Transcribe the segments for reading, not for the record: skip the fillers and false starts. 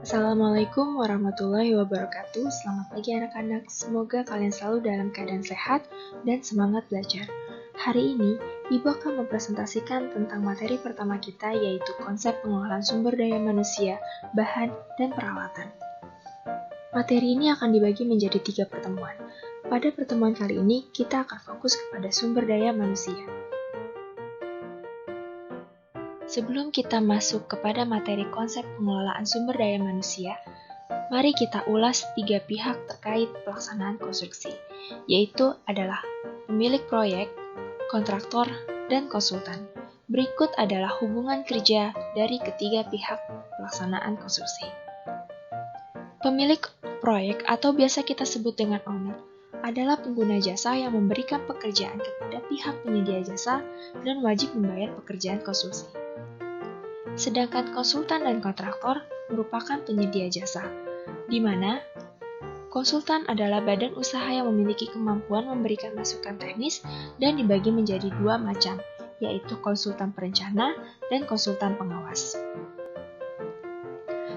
Assalamualaikum warahmatullahi wabarakatuh. Selamat pagi anak-anak. Semoga kalian selalu dalam keadaan sehat dan semangat belajar. Hari ini, Ibu akan mempresentasikan tentang materi pertama kita, yaitu konsep pengelolaan sumber daya manusia, bahan, dan peralatan. Materi ini akan dibagi menjadi 3 pertemuan. Pada pertemuan kali ini, kita akan fokus kepada sumber daya manusia. Sebelum kita masuk kepada materi konsep pengelolaan sumber daya manusia, mari kita ulas 3 pihak terkait pelaksanaan konstruksi, yaitu adalah pemilik proyek, kontraktor, dan konsultan. Berikut adalah hubungan kerja dari ketiga pihak pelaksanaan konstruksi. Pemilik proyek atau biasa kita sebut dengan owner adalah pengguna jasa yang memberikan pekerjaan kepada pihak penyedia jasa dan wajib membayar pekerjaan konstruksi. Sedangkan konsultan dan kontraktor merupakan penyedia jasa, di mana konsultan adalah badan usaha yang memiliki kemampuan memberikan masukan teknis dan dibagi menjadi 2 macam, yaitu konsultan perencana dan konsultan pengawas.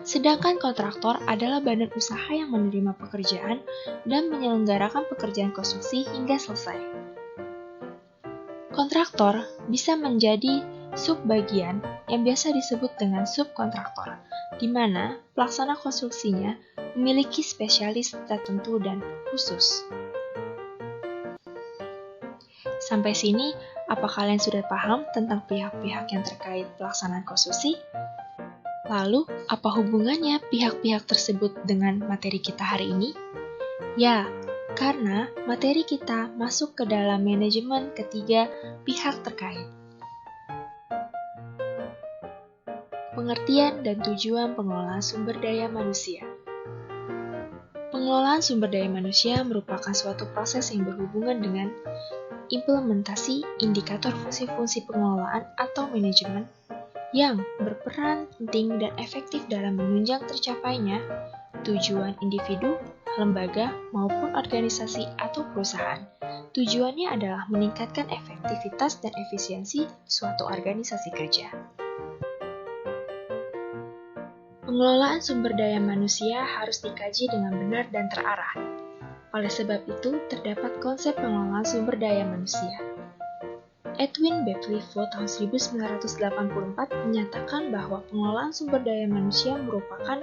Sedangkan kontraktor adalah badan usaha yang menerima pekerjaan dan menyelenggarakan pekerjaan konstruksi hingga selesai. Kontraktor bisa menjadi subbagian yang biasa disebut dengan subkontraktor, di mana pelaksana konstruksinya memiliki spesialis tertentu dan khusus. Sampai sini, apa kalian sudah paham tentang pihak-pihak yang terkait pelaksanaan konstruksi? Lalu, apa hubungannya pihak-pihak tersebut dengan materi kita hari ini? Ya, karena materi kita masuk ke dalam manajemen ketiga pihak terkait. Pengertian dan tujuan pengelolaan sumber daya manusia. Pengelolaan sumber daya manusia merupakan suatu proses yang berhubungan dengan implementasi indikator fungsi-fungsi pengelolaan atau manajemen yang berperan penting dan efektif dalam menunjang tercapainya tujuan individu, lembaga, maupun organisasi atau perusahaan. Tujuannya adalah meningkatkan efektivitas dan efisiensi suatu organisasi kerja. Pengelolaan sumber daya manusia harus dikaji dengan benar dan terarah. Oleh sebab itu, terdapat konsep pengelolaan sumber daya manusia. Edwin B. Clifford tahun 1984 menyatakan bahwa pengelolaan sumber daya manusia merupakan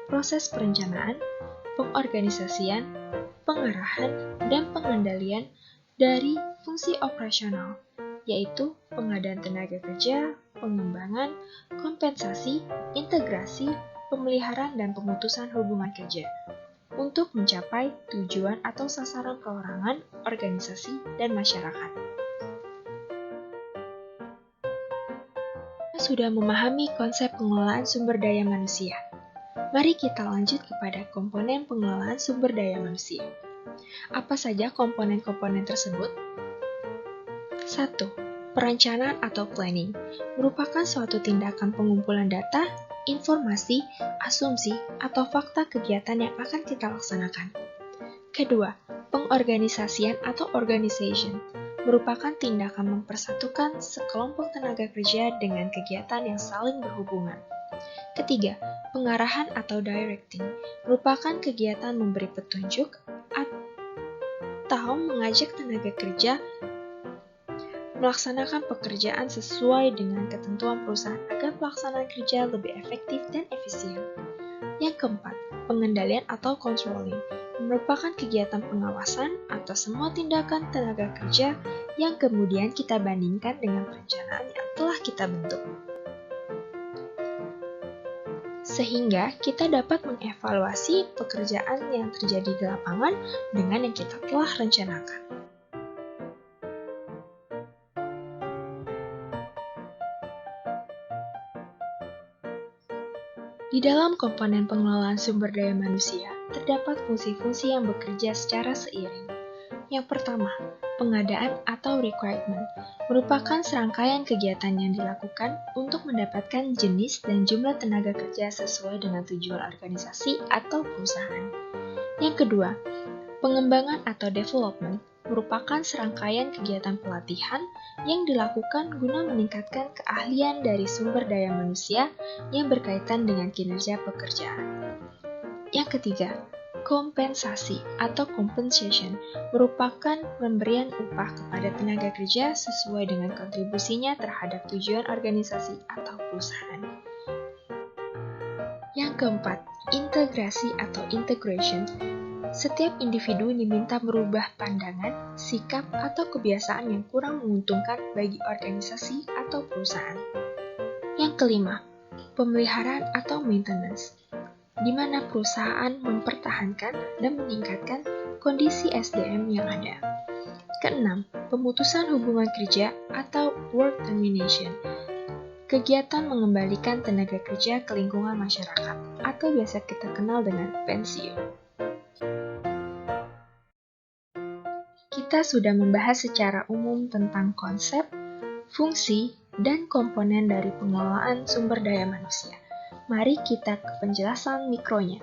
proses perencanaan, pengorganisasian, pengarahan, dan pengendalian dari fungsi operasional, yaitu pengadaan tenaga kerja, pengembangan, kompensasi, integrasi, pemeliharaan, dan pemutusan hubungan kerja untuk mencapai tujuan atau sasaran perorangan, organisasi, dan masyarakat. Kita sudah memahami konsep pengelolaan sumber daya manusia. Mari kita lanjut kepada komponen pengelolaan sumber daya manusia. Apa saja komponen-komponen tersebut? 1. Perencanaan atau planning merupakan suatu tindakan pengumpulan data, informasi, asumsi, atau fakta kegiatan yang akan kita laksanakan. Kedua, pengorganisasian atau organization merupakan tindakan mempersatukan sekelompok tenaga kerja dengan kegiatan yang saling berhubungan. Ketiga, pengarahan atau directing merupakan kegiatan memberi petunjuk atau mengajak tenaga kerja melaksanakan pekerjaan sesuai dengan ketentuan perusahaan agar pelaksanaan kerja lebih efektif dan efisien. Yang keempat, pengendalian atau controlling merupakan kegiatan pengawasan atas semua tindakan tenaga kerja yang kemudian kita bandingkan dengan perencanaan yang telah kita bentuk. Sehingga kita dapat mengevaluasi pekerjaan yang terjadi di lapangan dengan yang kita telah rencanakan. Di dalam komponen pengelolaan sumber daya manusia, terdapat fungsi-fungsi yang bekerja secara seiring. Yang pertama, pengadaan atau requirement merupakan serangkaian kegiatan yang dilakukan untuk mendapatkan jenis dan jumlah tenaga kerja sesuai dengan tujuan organisasi atau perusahaan. Yang kedua, pengembangan atau development merupakan serangkaian kegiatan pelatihan yang dilakukan guna meningkatkan keahlian dari sumber daya manusia yang berkaitan dengan kinerja pekerjaan. Yang ketiga, kompensasi atau compensation merupakan pemberian upah kepada tenaga kerja sesuai dengan kontribusinya terhadap tujuan organisasi atau perusahaan. Yang keempat, integrasi atau integration. Setiap individu diminta merubah pandangan, sikap, atau kebiasaan yang kurang menguntungkan bagi organisasi atau perusahaan. Yang kelima, pemeliharaan atau maintenance, di mana perusahaan mempertahankan dan meningkatkan kondisi SDM yang ada. Keenam, pemutusan hubungan kerja atau work termination, kegiatan mengembalikan tenaga kerja ke lingkungan masyarakat atau biasa kita kenal dengan pensiun. Kita sudah membahas secara umum tentang konsep, fungsi, dan komponen dari pengelolaan sumber daya manusia. Mari kita ke penjelasan mikronya.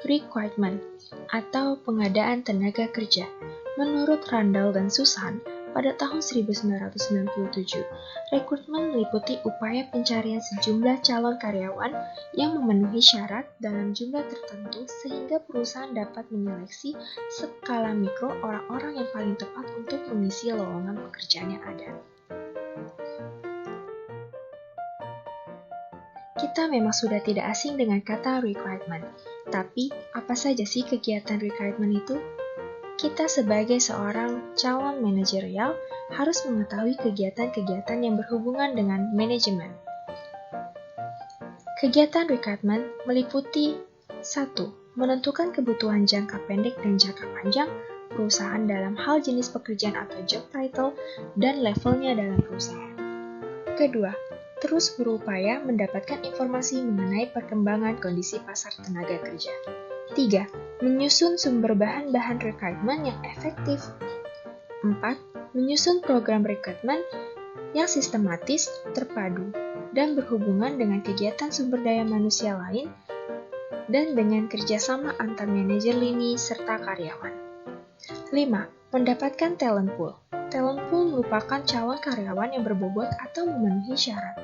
Requirement atau pengadaan tenaga kerja. Menurut Randall dan Susan, pada tahun 1997, rekrutmen meliputi upaya pencarian sejumlah calon karyawan yang memenuhi syarat dalam jumlah tertentu sehingga perusahaan dapat menyeleksi skala mikro orang-orang yang paling tepat untuk mengisi lowongan pekerjaan yang ada. Kita memang sudah tidak asing dengan kata requirement, tapi apa saja sih kegiatan requirement itu? Kita sebagai seorang calon manajerial harus mengetahui kegiatan-kegiatan yang berhubungan dengan manajemen. Kegiatan requirement meliputi 1. Menentukan kebutuhan jangka pendek dan jangka panjang perusahaan dalam hal jenis pekerjaan atau job title dan levelnya dalam perusahaan. Kedua, terus berupaya mendapatkan informasi mengenai perkembangan kondisi pasar tenaga kerja. 3. Menyusun sumber bahan-bahan rekrutmen yang efektif. 4. Menyusun program rekrutmen yang sistematis, terpadu, dan berhubungan dengan kegiatan sumber daya manusia lain dan dengan kerjasama antar manajer lini serta karyawan. 5. Mendapatkan talent pool. Talent pool merupakan calon karyawan yang berbobot atau memenuhi syarat.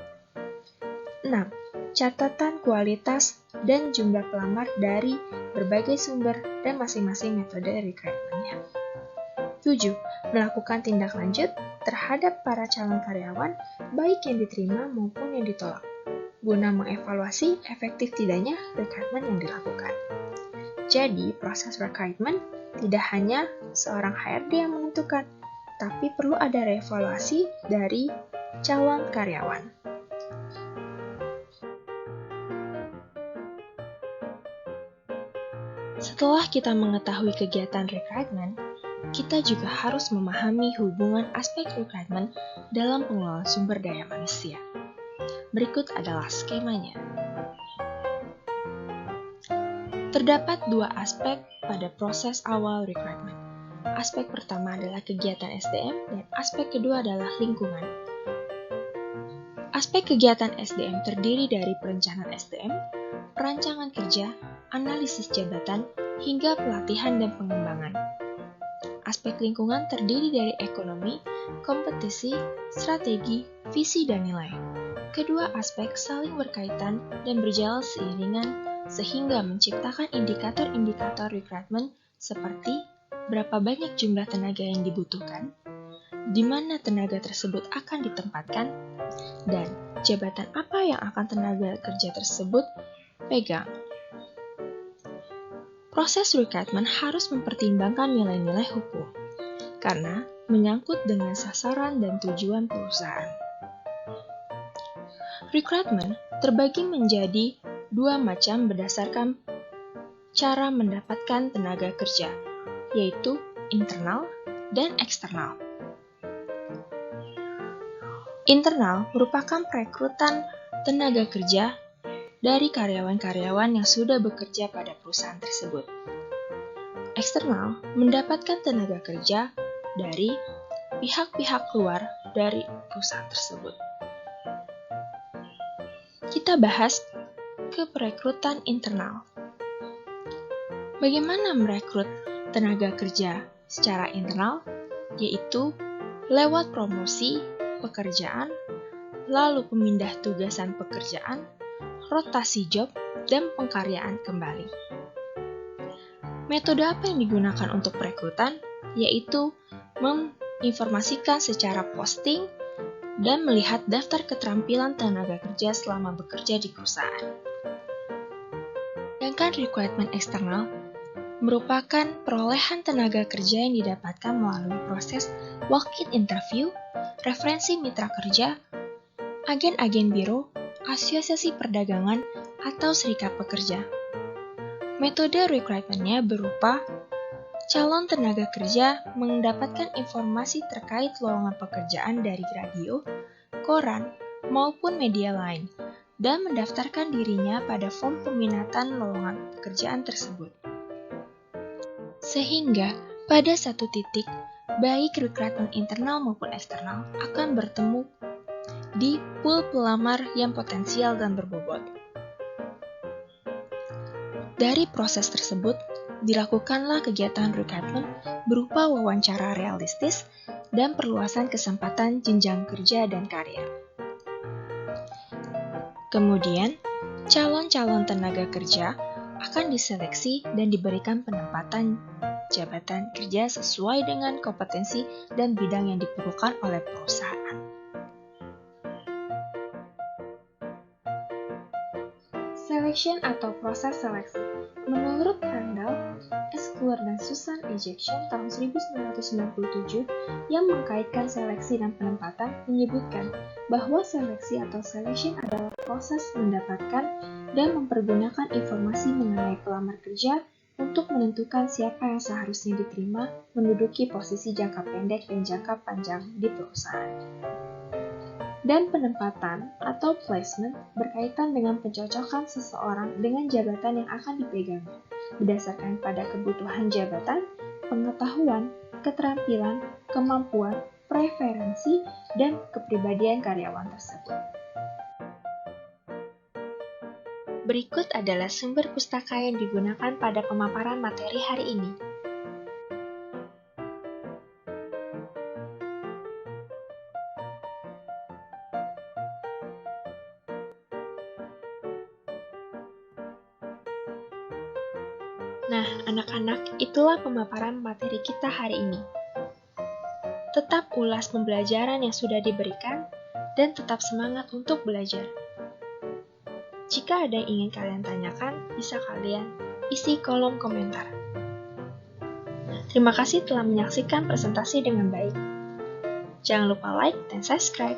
6. Catatan kualitas dan jumlah pelamar dari berbagai sumber dan masing-masing metode rekrutmennya. 7. Melakukan tindak lanjut terhadap para calon karyawan, baik yang diterima maupun yang ditolak, guna mengevaluasi efektif tidaknya rekrutmen yang dilakukan. Jadi, proses rekrutmen tidak hanya seorang HRD yang menentukan, tapi perlu ada reevaluasi dari calon karyawan. Setelah kita mengetahui kegiatan rekrutmen, kita juga harus memahami hubungan aspek rekrutmen dalam pengelolaan sumber daya manusia. Berikut adalah skemanya. Terdapat dua aspek pada proses awal rekrutmen. Aspek pertama adalah kegiatan SDM dan aspek kedua adalah lingkungan. Aspek kegiatan SDM terdiri dari perencanaan SDM, perancangan kerja, analisis jabatan, hingga pelatihan dan pengembangan. Aspek lingkungan terdiri dari ekonomi, kompetisi, strategi, visi, dan nilai. Kedua aspek saling berkaitan dan berjalan seiringan sehingga menciptakan indikator-indikator rekrutmen seperti berapa banyak jumlah tenaga yang dibutuhkan, di mana tenaga tersebut akan ditempatkan, dan jabatan apa yang akan tenaga kerja tersebut pegang. Proses rekrutmen harus mempertimbangkan nilai-nilai hukum, karena menyangkut dengan sasaran dan tujuan perusahaan. Rekrutmen terbagi menjadi dua macam berdasarkan cara mendapatkan tenaga kerja, yaitu internal dan eksternal. Internal merupakan perekrutan tenaga kerja dari karyawan-karyawan yang sudah bekerja pada perusahaan tersebut. Eksternal mendapatkan tenaga kerja dari pihak-pihak luar dari perusahaan tersebut. Kita bahas ke perekrutan internal. Bagaimana merekrut tenaga kerja secara internal? yaitu lewat promosi, pekerjaan, lalu pemindah tugasan pekerjaan, rotasi job, dan pengkaryaan kembali. Metode apa yang digunakan untuk perekrutan? Yaitu menginformasikan secara posting dan melihat daftar keterampilan tenaga kerja selama bekerja di perusahaan. Sedangkan rekrutmen eksternal merupakan perolehan tenaga kerja yang didapatkan melalui proses walk-in interview, referensi mitra kerja, agen-agen biro, asosiasi perdagangan, atau serikat pekerja. Metode rekrutmennya berupa calon tenaga kerja mendapatkan informasi terkait lowongan pekerjaan dari radio, koran, maupun media lain, dan mendaftarkan dirinya pada form peminatan lowongan pekerjaan tersebut. Sehingga pada satu titik, baik rekrutmen internal maupun eksternal akan bertemu di pool pelamar yang potensial dan berbobot. Dari proses tersebut, dilakukanlah kegiatan rekrutmen berupa wawancara realistis dan perluasan kesempatan jenjang kerja dan karir. Kemudian, calon-calon tenaga kerja akan diseleksi dan diberikan penempatan jabatan kerja sesuai dengan kompetensi dan bidang yang diperlukan oleh perusahaan. Selection atau proses seleksi. Menurut Randall, Escler dan Susan E. Jackson tahun 1997 yang mengkaitkan seleksi dan penempatan menyebutkan bahwa seleksi atau selection adalah proses mendapatkan dan mempergunakan informasi mengenai pelamar kerja untuk menentukan siapa yang seharusnya diterima menduduki posisi jangka pendek dan jangka panjang di perusahaan. Dan penempatan atau placement berkaitan dengan pencocokan seseorang dengan jabatan yang akan dipegang, berdasarkan pada kebutuhan jabatan, pengetahuan, keterampilan, kemampuan, preferensi, dan kepribadian karyawan tersebut. Berikut adalah sumber pustaka yang digunakan pada pemaparan materi hari ini. Nah, anak-anak, itulah pemaparan materi kita hari ini. Tetap ulas pembelajaran yang sudah diberikan, dan tetap semangat untuk belajar. Jika ada yang ingin kalian tanyakan, bisa kalian isi kolom komentar. Terima kasih telah menyaksikan presentasi dengan baik. Jangan lupa like dan subscribe.